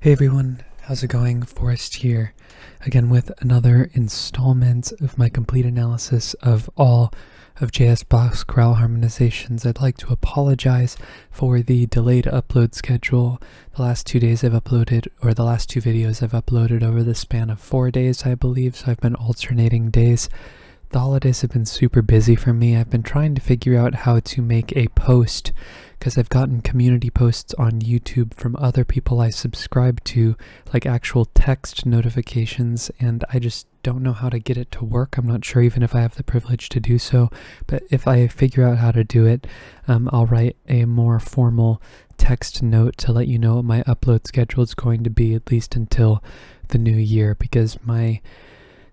Hey everyone, how's it going? Forrest here, again with another installment of my complete analysis of all of J.S. Bach's chorale harmonizations. I'd like to apologize for the delayed upload schedule. The last 2 days I've uploaded, or the last 2 videos I've uploaded over the span of 4 days, I believe, so I've been alternating days. The holidays have been super busy for me. I've been trying to figure out how to make a post because I've gotten community posts on YouTube from other people I subscribe to, like actual text notifications, and I just don't know how to get it to work. I'm not sure even if I have the privilege to do so, but if I figure out how to do it, I'll write a more formal text note to let you know what my upload schedule is going to be, at least until the new year, because my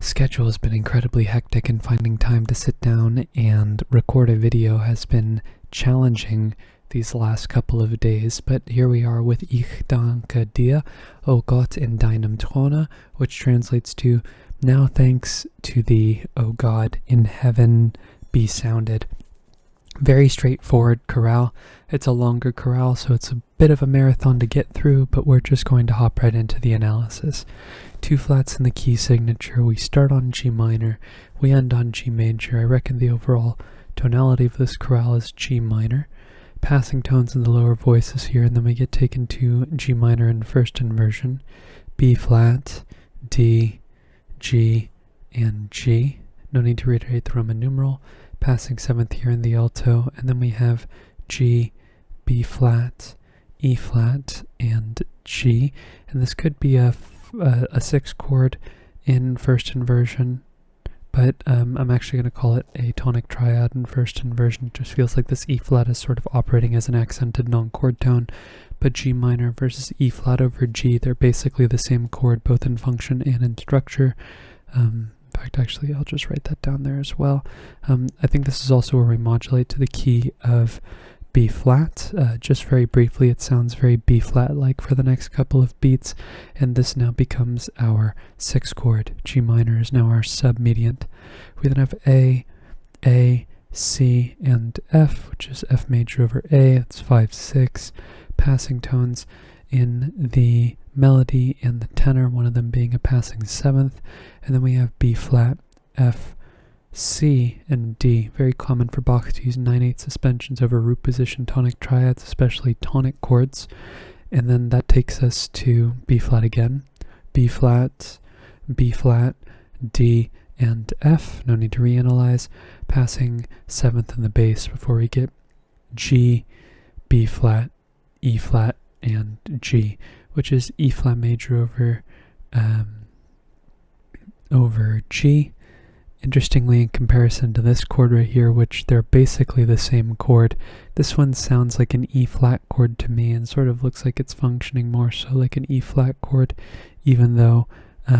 schedule has been incredibly hectic, and finding time to sit down and record a video has been challenging these last couple of days. But here we are with Ich danke dir, O Gott, in deinem, which translates to now thanks to thee, O God, in heaven be sounded. Very straightforward chorale. It's a longer chorale, so it's a bit of a marathon to get through, but we're just going to hop right into the analysis. 2 flats in the key signature. We start on G minor, we end on G major. I reckon the overall tonality of this chorale is G minor. Passing tones in the lower voices here, and then we get taken to G minor in first inversion, B flat, D, G, and G. No need to reiterate the Roman numeral. Passing 7th here in the alto, and then we have G, B flat, E flat, and G. And this could be a 6th chord in first inversion, but I'm actually going to call it a tonic triad in first inversion. It just feels like this E flat is sort of operating as an accented non-chord tone, but G minor versus E flat over G, they're basically the same chord, both in function and in structure. In fact, actually, I'll just write that down there as well. I think this is also where we modulate to the key of B flat. Just very briefly, it sounds very B flat like for the next couple of beats, and this now becomes our 6th chord. G minor is now our submediant. We then have A, C, and F, which is F major over A. That's 5, 6. Passing tones in the melody and the tenor, one of them being a passing 7th, and then we have B flat, F, C, and D. Very common for Bach to use 9/8 suspensions over root position tonic triads, especially tonic chords. And then that takes us to B flat again, B flat, D, and F. No need to reanalyze. Passing 7th in the bass before we get G, B flat, E flat, and G, which is E flat major over G. Interestingly, in comparison to this chord right here, which they're basically the same chord, this one sounds like an E flat chord to me and sort of looks like it's functioning more so like an E flat chord, even though I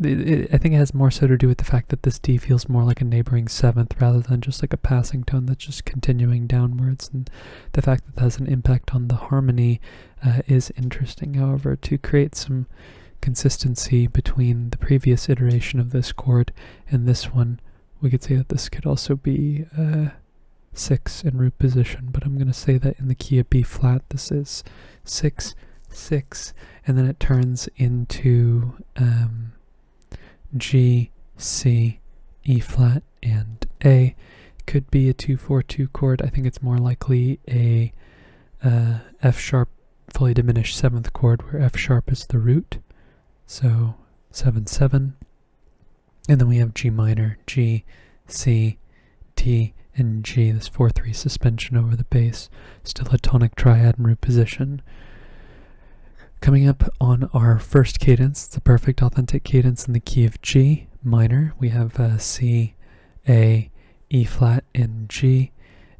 think it has more so to do with the fact that this D feels more like a neighboring 7th rather than just like a passing tone that's just continuing downwards, and the fact that that has an impact on the harmony is interesting. However, to create some consistency between the previous iteration of this chord and this one, we could say that this could also be 6 in root position, but I'm going to say that in the key of B flat this is 6, 6, and then it turns into G, C, E flat, and A. Could be a 2/4/2 chord. I think it's more likely a F sharp fully diminished 7th chord where F sharp is the root. So 7, 7, and then we have G minor, G, C, D, and G, this 4/3 suspension over the bass, still a tonic triad in root position. Coming up on our first cadence, it's a perfect authentic cadence in the key of G minor. We have C, A, E flat, and G,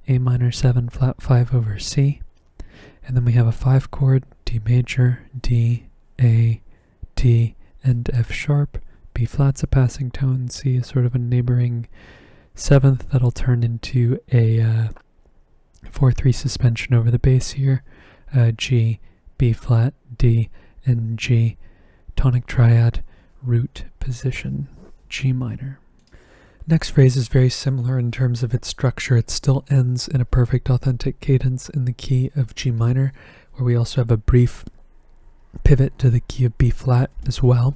A minor 7 flat 5 over C, and then we have a 5 chord, D major, D, A, D, and F sharp. B flat's a passing tone, C is sort of a neighboring 7th that'll turn into a 4/3 suspension over the bass here. G, B flat, D, and G, tonic triad, root position, G minor. Next phrase is very similar in terms of its structure. It still ends in a perfect authentic cadence in the key of G minor. where we also have a brief pivot to the key of B flat as well.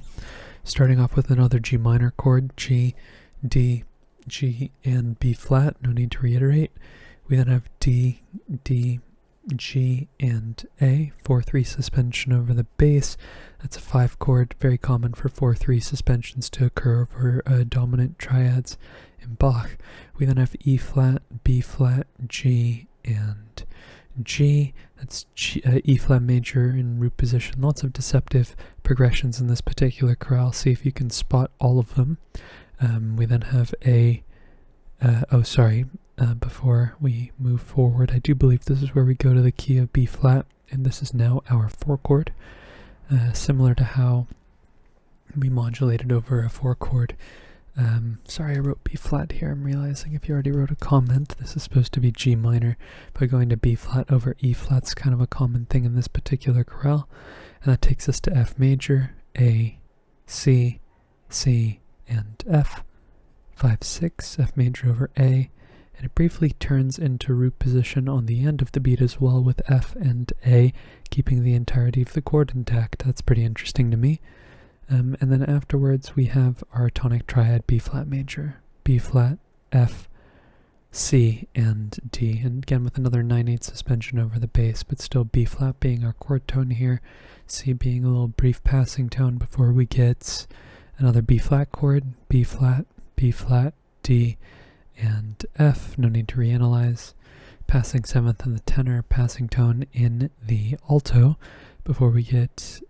Starting off with another G minor chord, G, D, G, and B flat, no need to reiterate. We then have D, D, G, and A, 4-3 suspension over the bass. That's a 5 chord, very common for 4-3 suspensions to occur over dominant triads in Bach. We then have E flat, B flat, G, and G. That's G, E flat major in root position. Lots of deceptive progressions in this particular chorale. See if you can spot all of them. We then have A, before we move forward, I do believe this is where we go to the key of B flat, and this is now our 4 chord. Similar to how we modulated over a 4 chord. Sorry, I wrote B flat here. I'm realizing if you already wrote a comment, this is supposed to be G minor, but going to B flat over E flat's kind of a common thing in this particular chorale. And that takes us to F major, A, C, C, and F. 5-6, F major over A, and it briefly turns into root position on the end of the beat as well with F and A, keeping the entirety of the chord intact. That's pretty interesting to me. And then afterwards we have our tonic triad B flat major, B flat, F, C, and D, and again with another 9/8 suspension over the bass, but still B flat being our chord tone here, C being a little brief passing tone before we get another B flat chord, B flat, D, and F. No need to reanalyze. Passing 7th in the tenor, passing tone in the alto before we get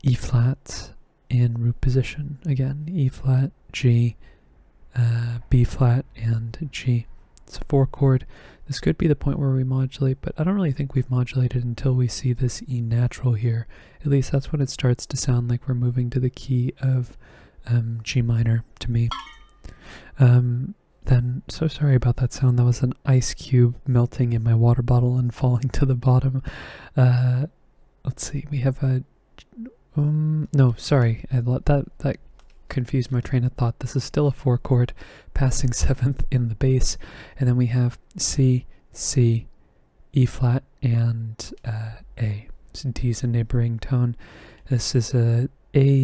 E flat in root position. Again, E flat, G, B flat, and G. It's a 4 chord. This could be the point where we modulate, but I don't really think we've modulated until we see this E natural here. At least that's when it starts to sound like we're moving to the key of G minor to me. Then, so sorry about that sound. That was an ice cube melting in my water bottle and falling to the bottom. Let's see, we have a, no, sorry, that confused my train of thought. This is still a 4 chord, passing 7th in the bass, and then we have C, C, E flat, and A. So D is a neighboring tone. This is a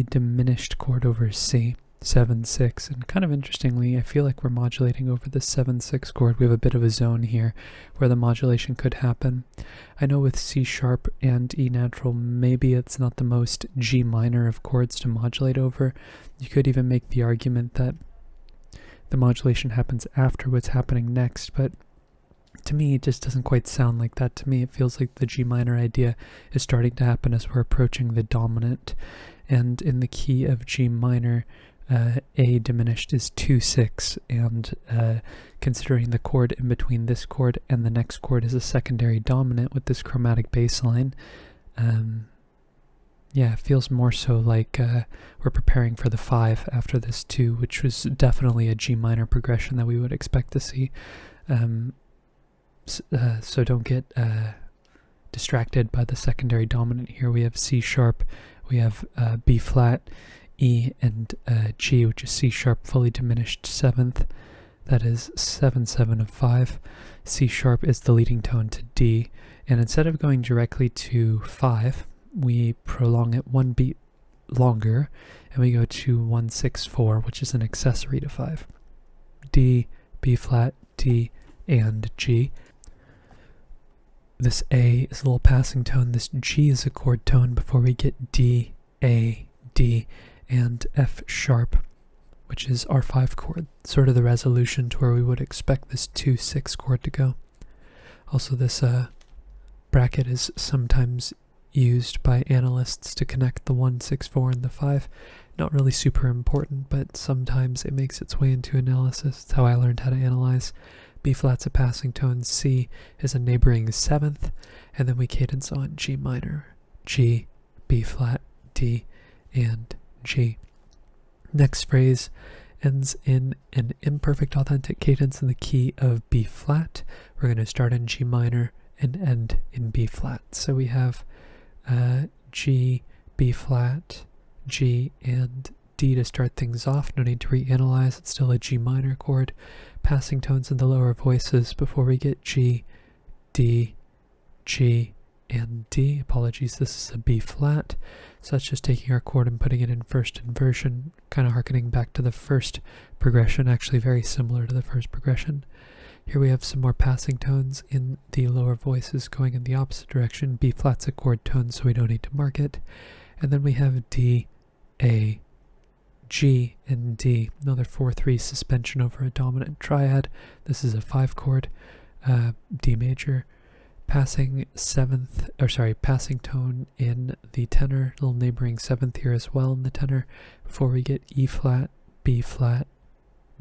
diminished chord over C, 7-6, and kind of interestingly, I feel like we're modulating over the 7-6 chord. We have a bit of a zone here where the modulation could happen. I know with C sharp and E natural, maybe it's not the most G minor of chords to modulate over. You could even make the argument that the modulation happens after what's happening next, but to me, it just doesn't quite sound like that. To me, it feels like the G minor idea is starting to happen as we're approaching the dominant. And in the key of G minor, A diminished is 2-6, and considering the chord in between this chord and the next chord is a secondary dominant with this chromatic bass line, yeah, it feels more so like we're preparing for the 5 after this 2, which was definitely a G minor progression that we would expect to see. So don't get distracted by the secondary dominant here. We have C sharp, we have B flat, E, and G, which is C sharp fully diminished 7th. That is 7/7 of 5. C sharp is the leading tone to D, and instead of going directly to 5, we prolong it 1 beat longer, and we go to 1-6-4, which is an accessory to 5. D, B flat, D, and G. This A is a little passing tone. This G is a chord tone before we get D, A, D, and F sharp, which is our 5 chord, sort of the resolution to where we would expect this 2-6 chord to go. Also, this bracket is sometimes used by analysts to connect the 1-6-4 and the 5. Not really super important, but sometimes it makes its way into analysis. It's how I learned how to analyze. B flat's a passing tone, C is a neighboring 7th, and then we cadence on G minor, G, B flat, D, and G. Next phrase ends in an imperfect authentic cadence in the key of B flat. We're going to start in G minor and end in B flat. So we have G, B flat, G, and D to start things off. No need to reanalyze. It's still a G minor chord. Passing tones in the lower voices before we get G, D, G, and D. Apologies, this is a B flat. So that's just taking our chord and putting it in first inversion, kind of harkening back to the first progression, actually very similar to the first progression. Here we have some more passing tones in the lower voices going in the opposite direction. B flat's a chord tone, so we don't need to mark it. And then we have D, A, G, and D. Another 4-3 suspension over a dominant triad. This is a 5 chord, D major. Passing tone in the tenor, little neighboring 7th here as well in the tenor, before we get E flat, B flat,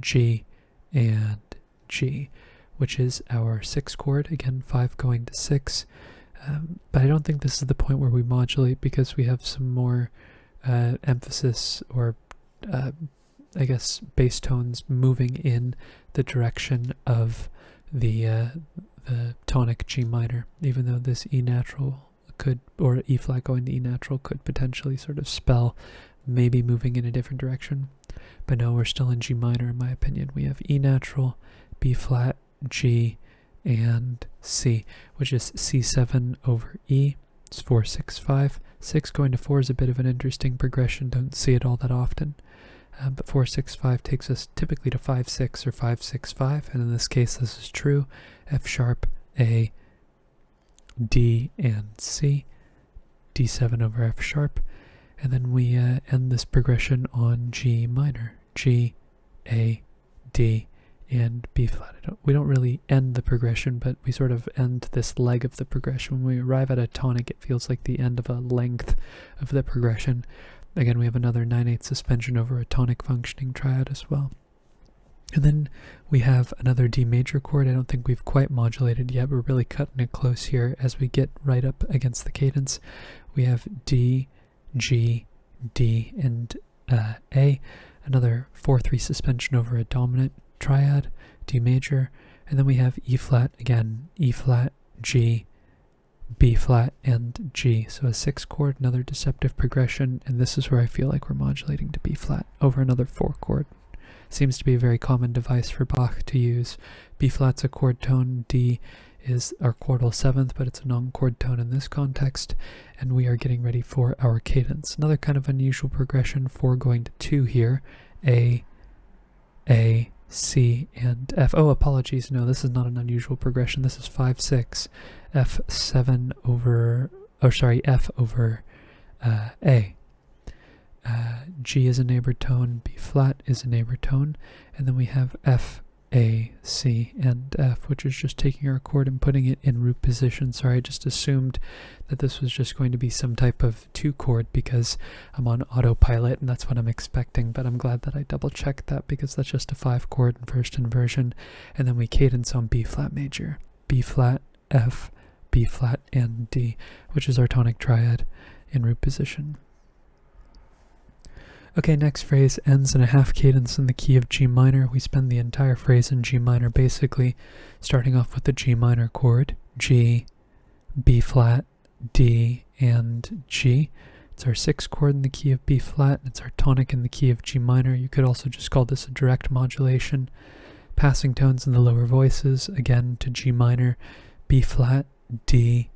G, and G, which is our 6 chord, again 5 going to 6, but I don't think this is the point where we modulate because we have some more emphasis or I guess bass tones moving in the direction of the tonic G minor, even though this E natural could, or E flat going to E natural could potentially sort of spell maybe moving in a different direction. But no, we're still in G minor in my opinion. We have E natural, B flat, G, and C, which is C7 over E. It's 4, 6, 5. 6 going to 4 is a bit of an interesting progression, don't see it all that often. But 4, 6, 5 takes us typically to 5, 6 or 5, 6, 5, and in this case this is true. F sharp, A, D, and C. D7 over F sharp. And then we end this progression on G minor. G, A, D, and B flat. We don't really end the progression, but we sort of end this leg of the progression. When we arrive at a tonic, it feels like the end of a length of the progression. Again, we have another 9/8 suspension over a tonic functioning triad as well. And then we have another D major chord. I don't think we've quite modulated yet. We're really cutting it close here as we get right up against the cadence. We have D, G, D, and A. Another 4-3 suspension over a dominant triad, D major. And then we have E flat, again, E flat, G, B flat, and G. So a 6 chord, another deceptive progression, and this is where I feel like we're modulating to B flat over another 4 chord. Seems to be a very common device for Bach to use. B flat's a chord tone, D is our chordal 7th, but it's a non-chord tone in this context, and we are getting ready for our cadence. Another kind of unusual progression, 4 going to 2 here, A, C, and F. Oh, apologies, no, this is not an unusual progression. This is 5, 6, F7 over, F over A. G is a neighbor tone, B flat is a neighbor tone, and then we have F, A, C, and F, which is just taking our chord and putting it in root position. Sorry, I just assumed that this was just going to be some type of 2 chord because I'm on autopilot and that's what I'm expecting, but I'm glad that I double checked that because that's just a 5 chord in first inversion, and then we cadence on B flat major, B flat, F, B flat, and D, which is our tonic triad in root position. Okay, next phrase ends in a half cadence in the key of G minor. We spend the entire phrase in G minor basically, starting off with the G minor chord, G, B flat, D, and G. It's our 6 chord in the key of B flat, and it's our tonic in the key of G minor. You could also just call this a direct modulation. Passing tones in the lower voices, again to G minor, B flat, D,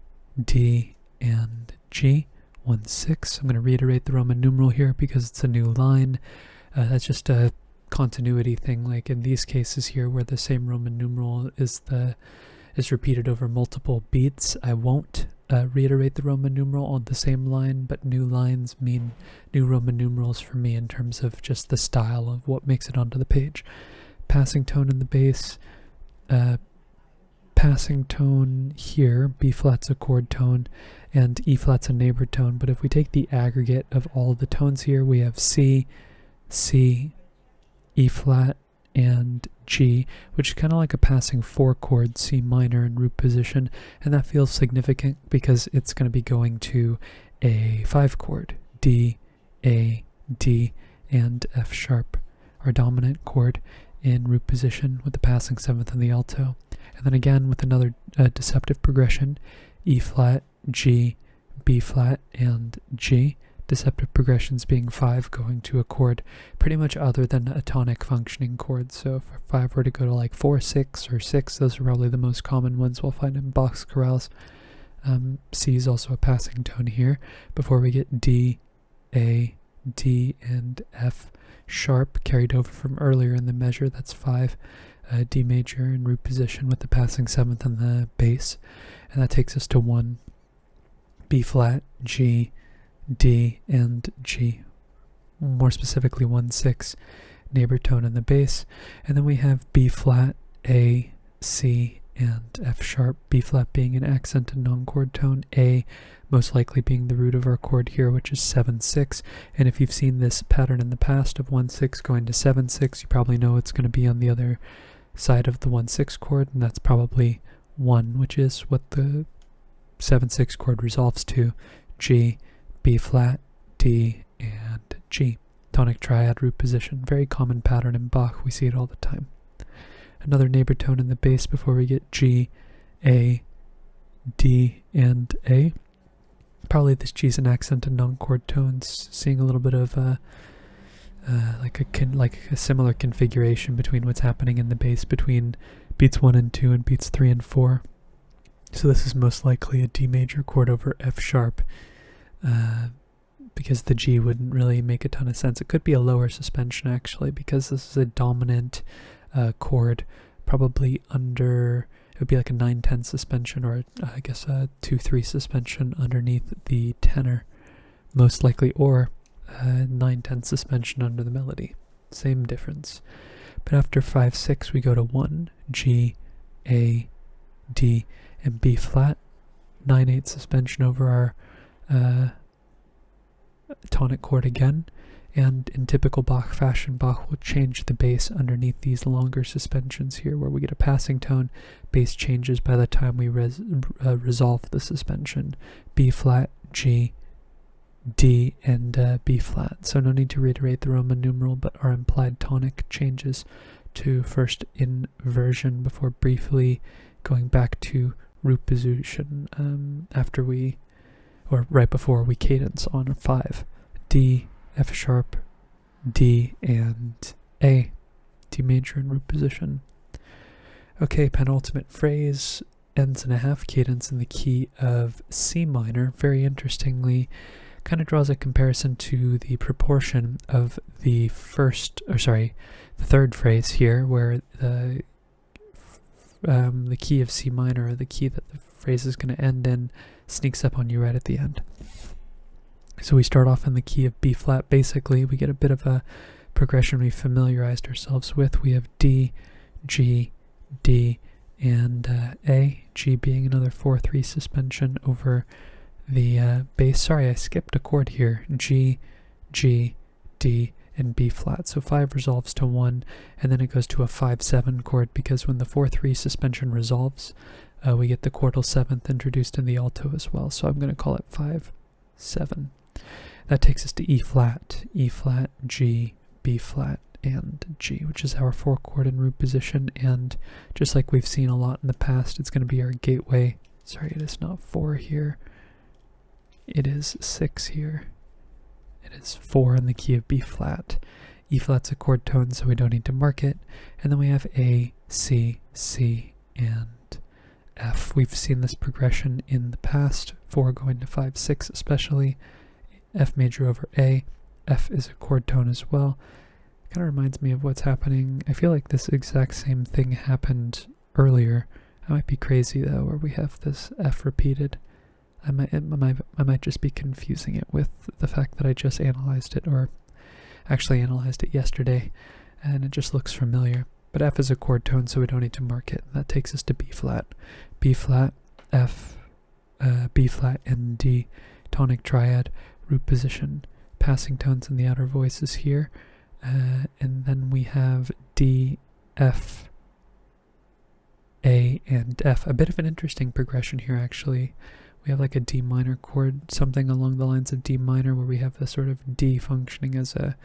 D, and G. 1, 6. I'm going to reiterate the Roman numeral here because it's a new line. That's just a continuity thing, like in these cases here where the same Roman numeral is repeated over multiple beats. I won't reiterate the Roman numeral on the same line, but new lines mean new Roman numerals for me in terms of just the style of what makes it onto the page. Passing tone in the bass, passing tone here, B flat's a chord tone, and E flat's a neighbor tone, but if we take the aggregate of all the tones here, we have C, C, E flat, and G, which is kind of like a passing 4 chord C minor in root position, and that feels significant because it's going to be going to a 5 chord, D, A, D, and F sharp, our dominant chord in root position with the passing 7th and the alto. And then again with another deceptive progression, E flat, G, B flat, and G. Deceptive progressions being 5 going to a chord pretty much other than a tonic functioning chord. So if 5 were to go to like 4, 6, or 6, those are probably the most common ones we'll find in Bach's chorales. C is also a passing tone here before we get D, A, D, and F sharp carried over from earlier in the measure. That's 5. D major in root position with the passing 7th on the bass. And that takes us to 1, B flat, G, D, and G. More specifically 1-6 neighbor tone in the bass. And then we have B flat, A, C, and F sharp, B flat being an accented non-chord tone, A most likely being the root of our chord here, which is 7-6. And if you've seen this pattern in the past of 1-6 going to 7-6, you probably know it's going to be on the other side of the 1-6 chord, and that's probably 1, which is what the 7-6 chord resolves to: G, B flat, D, and G. Tonic triad root position. Very common pattern in Bach. We see it all the time. Another neighbor tone in the bass before we get G, A, D, and A. Probably this G is an accented non-chord tone, seeing a little bit of like a similar configuration between what's happening in the bass between beats 1 and 2 and beats 3 and 4. So this is most likely a D major chord over F sharp, because the G wouldn't really make a ton of sense. It could be a lower suspension actually, because this is a dominant chord, probably under, it would be like a 9-10 suspension, or I guess a 2-3 suspension underneath the tenor, most likely, or a 9-10 suspension under the melody. Same difference. But after 5-6 we go to 1, G, A, D, and B flat, 9-8 suspension over our tonic chord again. And in typical Bach fashion, Bach will change the bass underneath these longer suspensions here, where we get a passing tone. Bass changes by the time we resolve the suspension. B flat, G, D, and B flat. So no need to reiterate the Roman numeral, but our implied tonic changes to first inversion before briefly going back to root position after we, or right before we cadence on a 5. D, F sharp, D, and A. D major in root position. Okay, penultimate phrase ends in a half cadence in the key of C minor. Very interestingly, kind of draws a comparison to the proportion of the third phrase here, where the key of C minor, or the key that the phrase is going to end in, sneaks up on you right at the end. So we start off in the key of B flat. Basically, we get a bit of a progression we familiarized ourselves with. We have D, G, D, and A. G being another 4-3 suspension over the bass. Sorry, I skipped a chord here. G, G, D, and B flat. So 5 resolves to 1, and then it goes to a 5-7 chord, because when the 4-3 suspension resolves, we get the chordal 7th introduced in the alto as well. So I'm going to call it 5-7. That takes us to E flat, G, B flat, and G, which is our 4 chord in root position. And just like we've seen a lot in the past, it's going to be our gateway. Sorry, it is not 4 here. It is 6 here. It is 4 in the key of B flat. E flat's a chord tone, so we don't need to mark it. And then we have A, C, C, and F. We've seen this progression in the past, 4 going to 5-6 especially. F major over A. F is a chord tone as well. Kind of reminds me of what's happening. I feel like this exact same thing happened earlier. I might be crazy though, where we have this F repeated. I might just be confusing it with the fact that I just analyzed it, or actually analyzed it yesterday, and it just looks familiar. But F is a chord tone, so we don't need to mark it. That takes us to B flat. B flat, F, B flat, and D. Tonic triad, root position. Passing tones in the outer voices here. And then we have D, F, A, and F. A bit of an interesting progression here, actually. We have like a D minor chord, something along the lines of D minor, where we have the sort of D functioning as a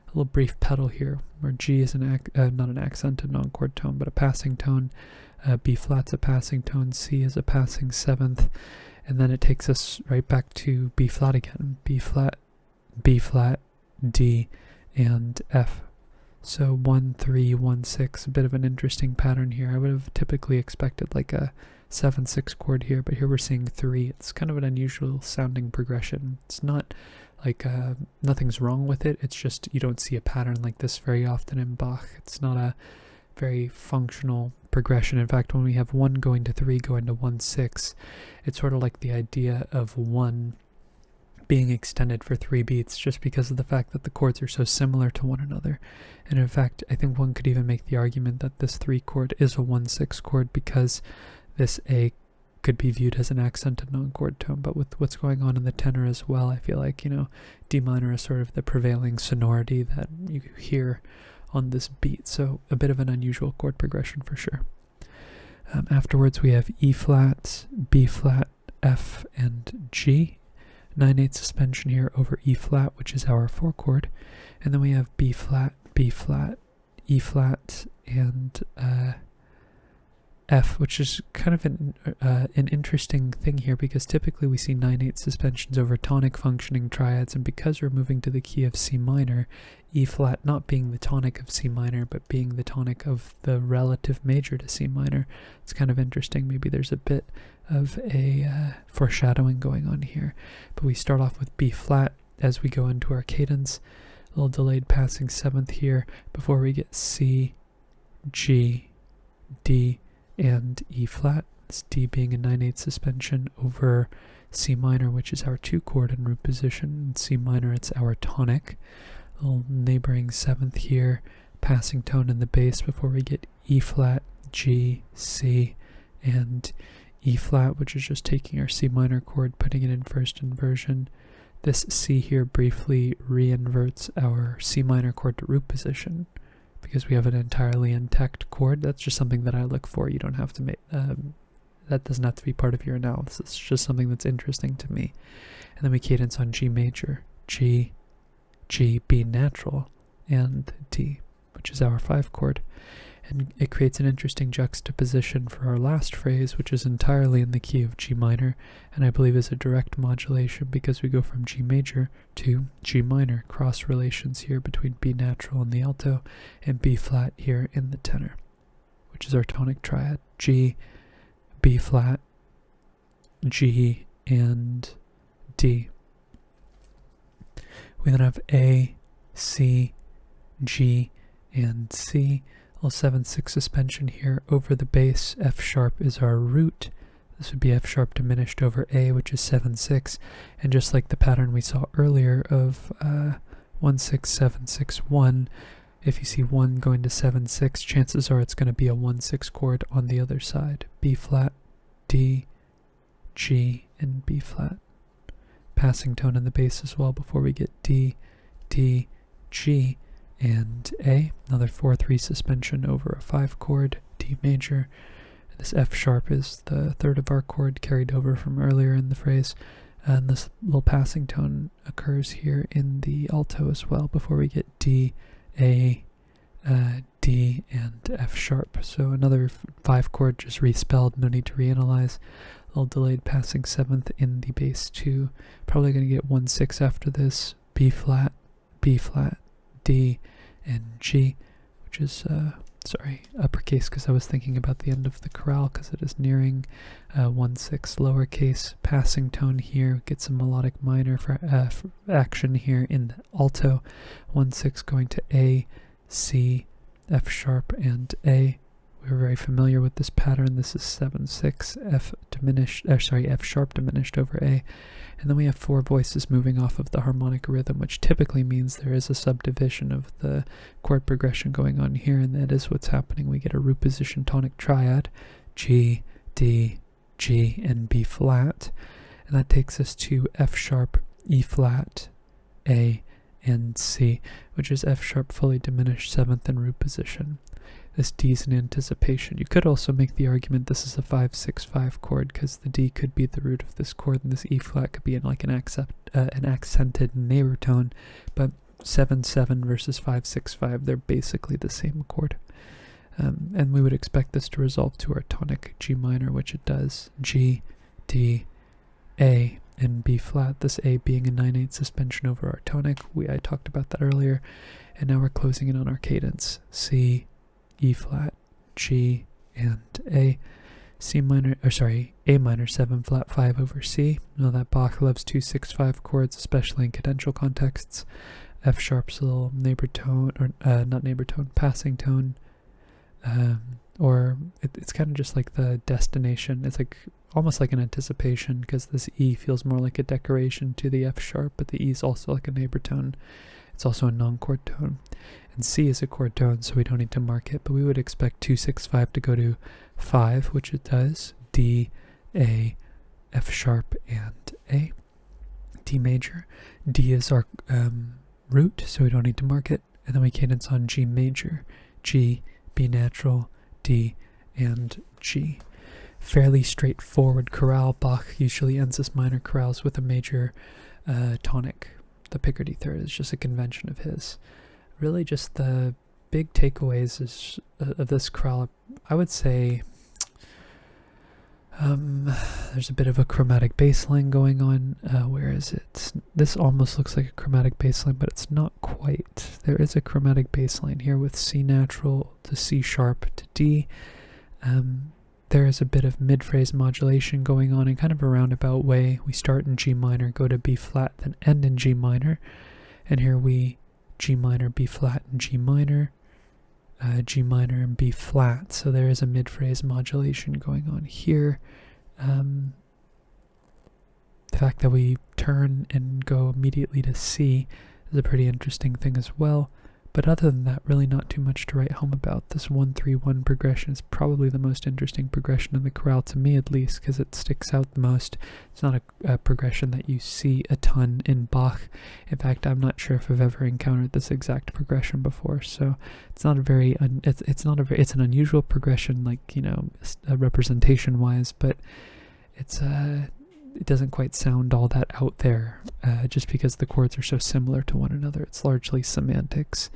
little brief pedal here, where G is not an accented non-chord tone, but a passing tone. B flat's a passing tone, C is a passing 7th, and then it takes us right back to B flat again. B flat, D, and F. So 1-3, 1-6, a bit of an interesting pattern here. I would have typically expected like a 7/6 chord here, but here we're seeing 3. It's kind of an unusual sounding progression. It's not like nothing's wrong with it, it's just you don't see a pattern like this very often in Bach. It's not a very functional progression. In fact, when we have 1 going to 3 going to 1/6, it's sort of like the idea of 1 being extended for 3 beats just because of the fact that the chords are so similar to one another. And in fact, I think one could even make the argument that this 3 chord is a 1/6 chord because this A could be viewed as an accented non-chord tone. But with what's going on in the tenor as well, I feel like, D minor is sort of the prevailing sonority that you hear on this beat. So a bit of an unusual chord progression for sure. Afterwards, we have E flat, B flat, F, and G. 9/8 suspension here over E flat, which is our 4 chord. And then we have B flat, B flat, E flat, and F, which is kind of an interesting thing here because typically we see 9/8 suspensions over tonic functioning triads, and because we're moving to the key of C minor, E flat not being the tonic of C minor but being the tonic of the relative major to C minor, it's kind of interesting. Maybe there's a bit of a foreshadowing going on here. But we start off with B flat as we go into our cadence, a little delayed passing 7th here before we get C, G, D, and E flat. This D being a 9/8 suspension over C minor, which is our 2 chord in root position. In C minor, it's our tonic. A little neighboring 7th here, passing tone in the bass before we get E flat, G, C, and E flat, which is just taking our C minor chord, putting it in first inversion. This C here briefly re-inverts our C minor chord to root position. Because we have an entirely intact chord, that's just something that I look for. You don't have to make, that doesn't have to be part of your analysis. It's just something that's interesting to me. And then we cadence on G major, G, G, B natural, and D, which is our 5 chord. And it creates an interesting juxtaposition for our last phrase, which is entirely in the key of G minor, and I believe is a direct modulation because we go from G major to G minor, cross relations here between B natural in the alto and B flat here in the tenor, which is our tonic triad, G, B flat, G, and D. We then have A, C, G, and C. 7/6 suspension here over the bass. F sharp is our root. This would be F sharp diminished over A, which is 7/6. And just like the pattern we saw earlier of 1/6, 7/6, 1, if you see 1 going to 7/6, chances are it's going to be a 1/6 chord on the other side. B flat, D, G, and B flat. Passing tone in the bass as well before we get D, D, G, and A, another 4/3 suspension over a 5 chord, D major. This F sharp is the 3rd of our chord carried over from earlier in the phrase, and this little passing tone occurs here in the alto as well before we get D, A, D, and F sharp. So another 5 chord just respelled, no need to reanalyze. A little delayed passing 7th in the bass 2. Probably going to get 1/6 after this, B flat, D, and G, which is, uppercase because I was thinking about the end of the chorale because it is nearing 1/6 lowercase. Passing tone here, get some melodic minor for action here in the alto. 1/6 going to A, C, F sharp, and A. We're very familiar with this pattern. This is 7/6, F sharp diminished over A. And then we have 4 voices moving off of the harmonic rhythm, which typically means there is a subdivision of the chord progression going on here, and that is what's happening. We get a root position tonic triad, G, D, G, and B flat. And that takes us to F sharp, E flat, A, and C, which is F sharp fully diminished 7th in root position. This D is an anticipation. You could also make the argument this is a 5/6/5 chord because the D could be the root of this chord and this E flat could be in like an accented neighbor tone, but 7/7 versus 5/6/5, they're basically the same chord. And we would expect this to resolve to our tonic G minor, which it does. G, D, A, and B flat, this A being a 9/8 suspension over our tonic. I talked about that earlier. And now we're closing in on our cadence. C, E flat, G, and A. C minor, or sorry, A minor 7 flat 5 over C. Know that Bach loves 2-6-5 chords, especially in cadential contexts. F sharp's a little neighbor tone, or not neighbor tone, passing tone. Or it's kind of just like the destination. It's like almost like an anticipation, because this E feels more like a decoration to the F sharp, but the E is also like a neighbor tone. It's also a non-chord tone. And C is a chord tone, so we don't need to mark it, but we would expect 2-6-5 to go to 5, which it does. D, A, F sharp, and A. D major. D is our root, so we don't need to mark it. And then we cadence on G major, G, B natural, D, and G. Fairly straightforward chorale. Bach usually ends his minor chorales with a major tonic. The Picardy third is just a convention of his. Really just the big takeaways of this chorale, I would say there's a bit of a chromatic bass line going on. Where is it? This almost looks like a chromatic bass line, but it's not quite. There is a chromatic bass line here with C natural to C sharp to D. There is a bit of mid-phrase modulation going on in kind of a roundabout way. We start in G minor, go to B flat, then end in G minor. And here we G minor, B flat, and G minor, and B flat. So there is a mid-phrase modulation going on here. The fact that we turn and go immediately to C is a pretty interesting thing as well. But other than that, really not too much to write home about. This 1-3-1 progression is probably the most interesting progression in the chorale, to me at least, because it sticks out the most. It's not a progression that you see a ton in Bach. In fact, I'm not sure if I've ever encountered this exact progression before. So it's not a very it's an unusual progression, like, you know, representation wise, but it's it doesn't quite sound all that out there, just because the chords are so similar to one another. It's largely semantics.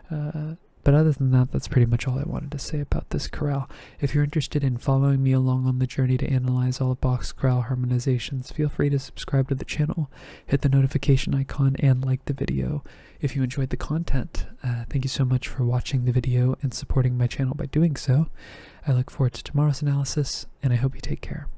But other than that, that's pretty much all I wanted to say about this chorale. If you're interested in following me along on the journey to analyze all of Bach's chorale harmonizations, feel free to subscribe to the channel, hit the notification icon, and like the video. If you enjoyed the content, thank you so much for watching the video and supporting my channel by doing so. I look forward to tomorrow's analysis, and I hope you take care.